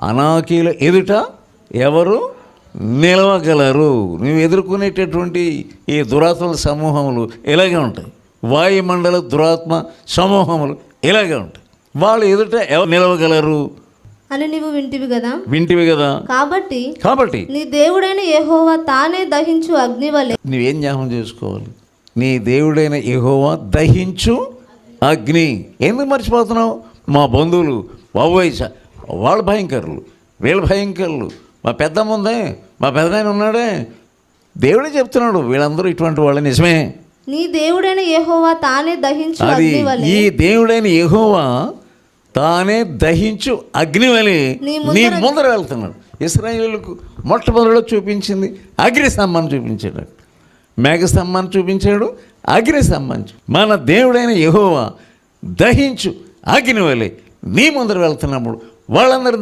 అనాకీల ఎదుట ఎవరు నిలవగలరు? నువ్వు ఎదుర్కొనేటటువంటి ఈ దురాత్మల సమూహములు ఇలాగే ఉంటాయి. వాయుమండల దురాత్మ సమూహములు ఇలాగే ఉంటాయి. వాళ్ళు ఎదుట ఎవరు నిలవగలరు అని నీవు వింటివి కదా. కాబట్టి నీ దేవుడైన యెహోవా తానే దహించు అగ్నివలె. నువ్వేం జ్ఞాపకం చేసుకోవాలి? నీ దేవుడైన యెహోవా దహించు అగ్ని. ఎందుకు మర్చిపోతున్నావు? మా బంధువులు బాబోయ్ వాళ్ళు భయంకరులు, వీళ్ళు భయంకరులు, మా పెద్దమ్మ ఉందే, మా పెద్దనాయన ఉన్నాడే. దేవుడే చెప్తున్నాడు వీళ్ళందరూ ఇటువంటి వాళ్ళు. నిజమే. నీ దేవుడైన యెహోవా తానే దహించు అగ్నివలె. ఈ దేవుడైన యెహోవా తానే దహించు అగ్నివలె నీ ముందర వెళ్తున్నాడు. ఇశ్రాయేలుకు మొట్టమొదటిలో చూపించింది అగ్ని స్తంభాన్ని చూపించాడు, మేఘ స్తంభాన్ని చూపించాడు, అగ్ని స్తంభాన్ని. మన దేవుడైన యెహోవా దహించు అగ్నివలె నీ ముందర వెళ్తున్నప్పుడు వాళ్ళందరూ